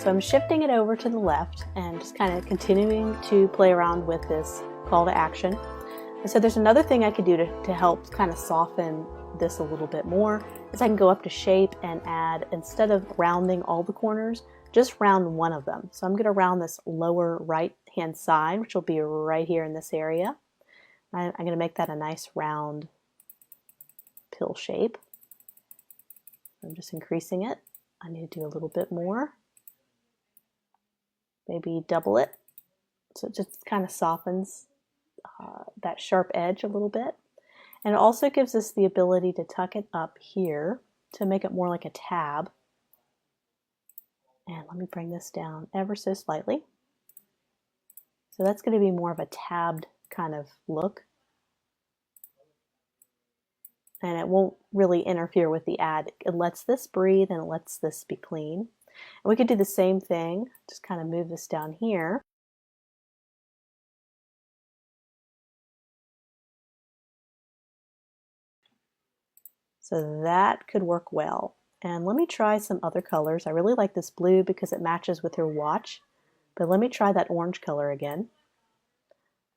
So I'm shifting it over to the left and just kind of continuing to play around with this call to action. And so there's another thing I could do to help kind of soften this a little bit more, is I can go up to shape and add, instead of rounding all the corners, just round one of them. So I'm going to round this lower right hand side, which will be right here in this area. I'm going to make that a nice round pill shape. I'm just increasing it. I need to do a little bit more. Maybe double it. So it just kind of softens that sharp edge a little bit. And it also gives us the ability to tuck it up here to make it more like a tab. And let me bring this down ever so slightly. So that's going to be more of a tabbed kind of look. And it won't really interfere with the ad. It lets this breathe and it lets this be clean. And we could do the same thing, just kind of move this down here. So that could work well. And let me try some other colors. I really like this blue because it matches with your watch. But let me try that orange color again.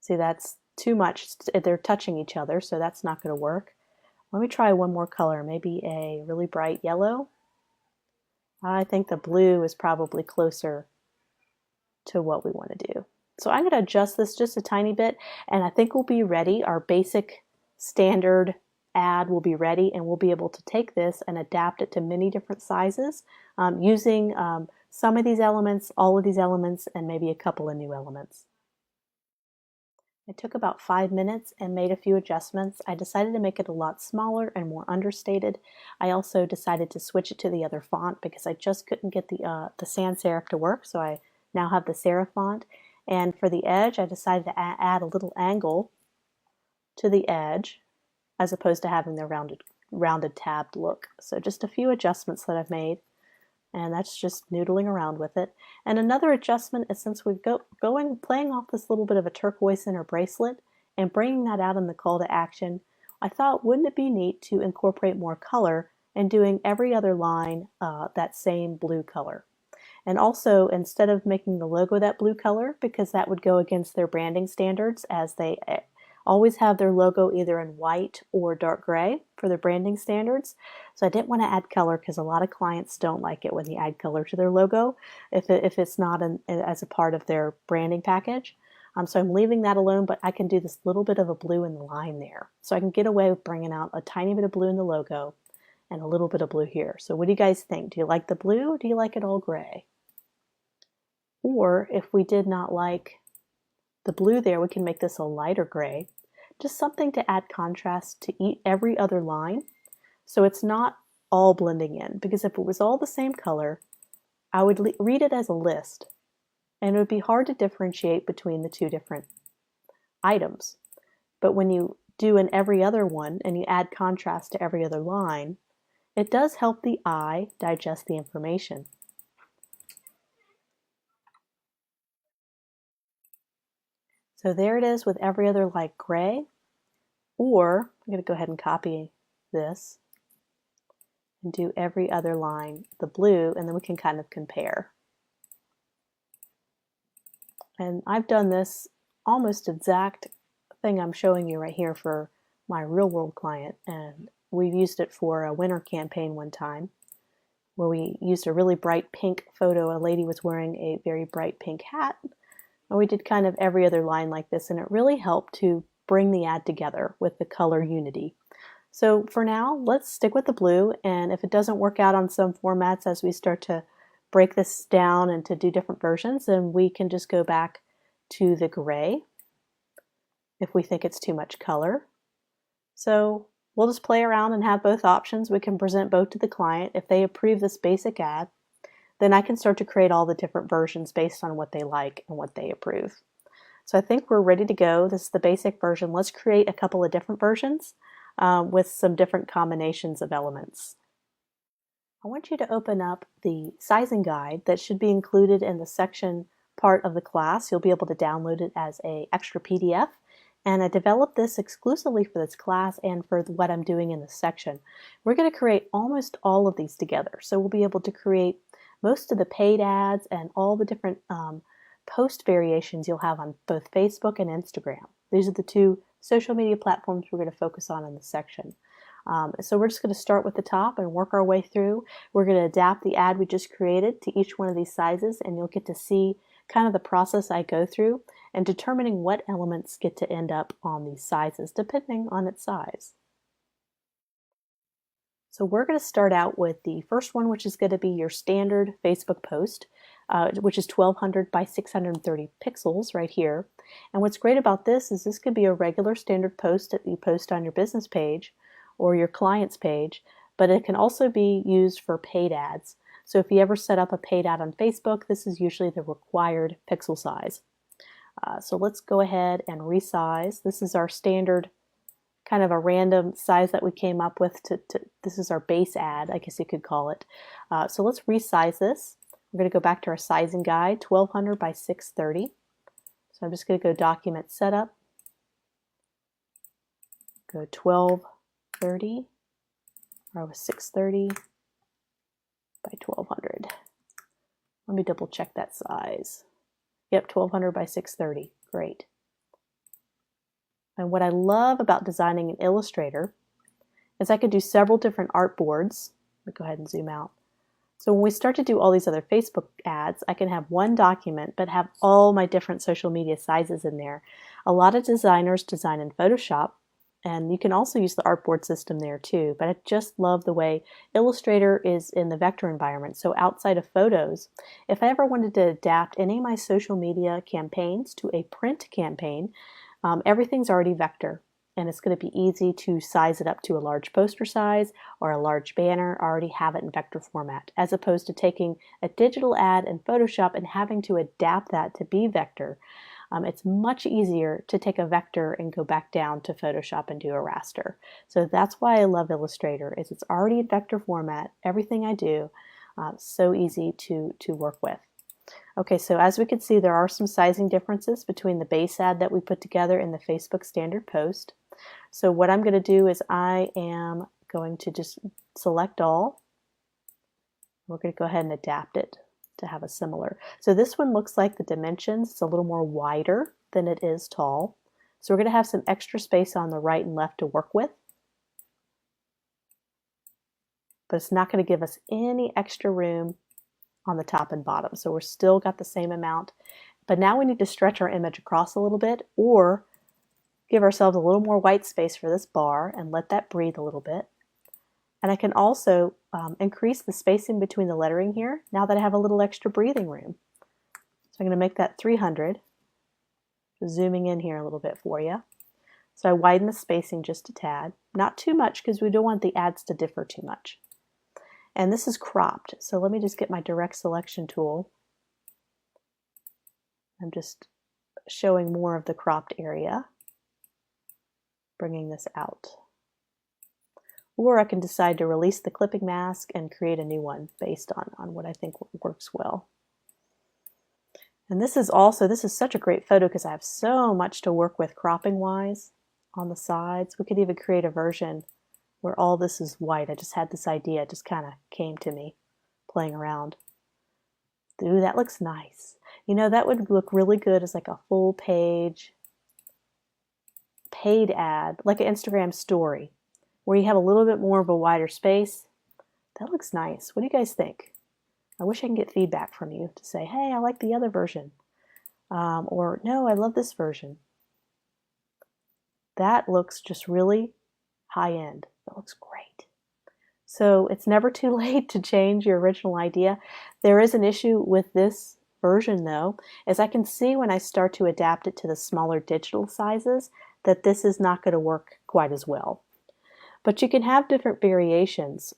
See, that's too much. They're touching each other, so that's not going to work. Let me try one more color, maybe a really bright yellow. I think the blue is probably closer to what we want to do. So I'm going to adjust this just a tiny bit, and I think we'll be ready. Our basic standard ad will be ready, and we'll be able to take this and adapt it to many different sizes using some of these elements, all of these elements, and maybe a couple of new elements. It took about 5 minutes and made a few adjustments. I decided to make it a lot smaller and more understated. I also decided to switch it to the other font because I just couldn't get the sans serif to work, so I now have the serif font. And for the edge, I decided to add a little angle to the edge as opposed to having the rounded tabbed look. So just a few adjustments that I've made, and that's just noodling around with it. And another adjustment is, since we're playing off this little bit of a turquoise inner bracelet and bringing that out in the call to action, I thought, wouldn't it be neat to incorporate more color and doing every other line that same blue color. And also, instead of making the logo that blue color, because that would go against their branding standards, as they always have their logo either in white or dark gray for their branding standards. So I didn't want to add color because a lot of clients don't like it when you add color to their logo if it's not as a part of their branding package. So I'm leaving that alone, but I can do this little bit of a blue in the line there. So I can get away with bringing out a tiny bit of blue in the logo and a little bit of blue here. So what do you guys think? Do you like the blue, or do you like it all gray? Or if we did not like the blue there, we can make this a lighter gray. Just something to add contrast to every other line, so it's not all blending in. Because if it was all the same color, I would read it as a list, and it would be hard to differentiate between the two different items. But when you do an every other one and you add contrast to every other line, it does help the eye digest the information. So there it is with every other light gray. Or I'm going to go ahead and copy this and do every other line the blue, and then we can kind of compare. And I've done this almost exact thing I'm showing you right here for my real world client, and we've used it for a winter campaign one time where we used a really bright pink photo. A lady was wearing a very bright pink hat, and we did kind of every other line like this, and it really helped to bring the ad together with the color unity. So for now, let's stick with the blue, and if it doesn't work out on some formats as we start to break this down and to do different versions, then we can just go back to the gray if we think it's too much color. So we'll just play around and have both options. We can present both to the client. If they approve this basic ad, then I can start to create all the different versions based on what they like and what they approve. So I think we're ready to go. This is the basic version. Let's create a couple of different versions with some different combinations of elements. I want you to open up the sizing guide that should be included in the section part of the class. You'll be able to download it as an extra PDF. And I developed this exclusively for this class and for what I'm doing in this section. We're going to create almost all of these together. So we'll be able to create most of the paid ads and all the different post variations you'll have on both Facebook and Instagram. These are the two social media platforms we're going to focus on in this section. So we're just going to start with the top and work our way through. We're going to adapt the ad we just created to each one of these sizes, and you'll get to see kind of the process I go through and determining what elements get to end up on these sizes depending on its size. So we're going to start out with the first one, which is going to be your standard Facebook post, which is 1200 by 630 pixels right here. And what's great about this is this could be a regular standard post that you post on your business page or your client's page, but it can also be used for paid ads. So if you ever set up a paid ad on Facebook, this is usually the required pixel size. So let's go ahead and resize. This is our standard kind of a random size that we came up with. This is our base ad, I guess you could call it. So let's resize this. We're going to go back to our sizing guide, 1200 by 630. So I'm just going to go document setup, go 1230, or 630 by 1200. Let me double check that size. Yep, 1200 by 630. Great. And what I love about designing in Illustrator is I can do several different artboards. Let me go ahead and zoom out. So when we start to do all these other Facebook ads, I can have one document but have all my different social media sizes in there. A lot of designers design in Photoshop, and you can also use the artboard system there too, but I just love the way Illustrator is in the vector environment. So outside of photos, if I ever wanted to adapt any of my social media campaigns to a print campaign, everything's already vector, and it's going to be easy to size it up to a large poster size or a large banner. I already have it in vector format, as opposed to taking a digital ad in Photoshop and having to adapt that to be vector. It's much easier to take a vector and go back down to Photoshop and do a raster. So that's why I love Illustrator, is it's already in vector format. Everything I do, so easy to work with. Okay, so as we can see, there are some sizing differences between the base ad that we put together and the Facebook standard post. So what I'm going to do is I am going to just select all. We're going to go ahead and adapt it to have a similar. So this one looks like the dimensions, it's a little more wider than it is tall. So we're going to have some extra space on the right and left to work with. But it's not going to give us any extra room on the top and bottom. So we're still got the same amount, but now we need to stretch our image across a little bit or give ourselves a little more white space for this bar and let that breathe a little bit. And I can also increase the spacing between the lettering here now that I have a little extra breathing room. So I'm going to make that 300. Just zooming in here a little bit for you. So I widen the spacing just a tad, not too much because we don't want the ads to differ too much. And this is cropped, so let me just get my direct selection tool. I'm just showing more of the cropped area, bringing this out. Or I can decide to release the clipping mask and create a new one based on what I think works well. And this is such a great photo because I have so much to work with cropping wise on the sides. We could even create a version where all this is white. I just had this idea, it just kind of came to me playing around. Ooh, that looks nice. You know, that would look really good as like a full page paid ad, like an Instagram story, where you have a little bit more of a wider space. That looks nice. What do you guys think? I wish I can get feedback from you to say, hey, I like the other version. Or no, I love this version. That looks just really high end. That looks great. So it's never too late to change your original idea. There is an issue with this version though, as I can see when I start to adapt it to the smaller digital sizes that this is not going to work quite as well. But you can have different variations.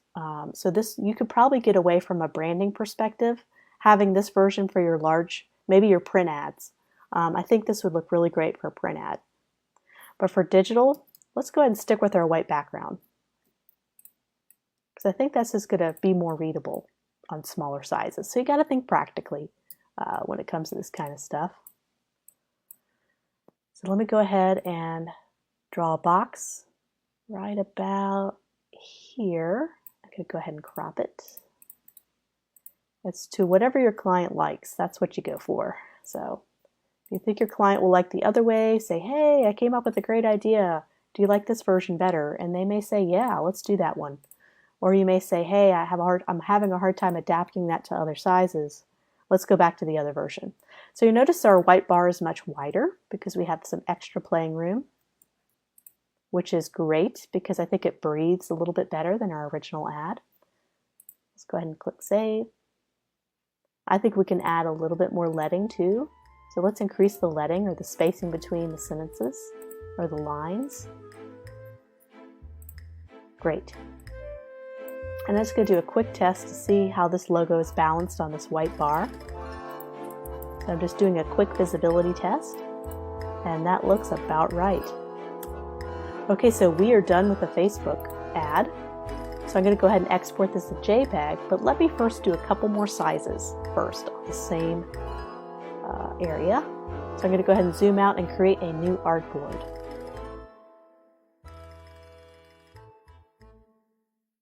So this, you could probably get away from a branding perspective, having this version for your large, maybe your print ads. I think this would look really great for a print ad. But for digital, let's go ahead and stick with our white background, because I think that's just going to be more readable on smaller sizes. So you got to think practically when it comes to this kind of stuff. So let me go ahead and draw a box right about here. I could go ahead and crop it. It's to whatever your client likes. That's what you go for. So if you think your client will like the other way, say, hey, I came up with a great idea. Do you like this version better? And they may say, yeah, let's do that one. Or you may say, hey, I'm having a hard time adapting that to other sizes. Let's go back to the other version. So you notice our white bar is much wider because we have some extra playing room, which is great because I think it breathes a little bit better than our original ad. Let's go ahead and click save. I think we can add a little bit more leading too. So let's increase the leading or the spacing between the sentences or the lines. Great. And I'm just going to do a quick test to see how this logo is balanced on this white bar. So I'm just doing a quick visibility test, and that looks about right. Okay, so we are done with the Facebook ad. So I'm going to go ahead and export this to JPEG, but let me first do a couple more sizes first on the same area. So I'm going to go ahead and zoom out and create a new artboard.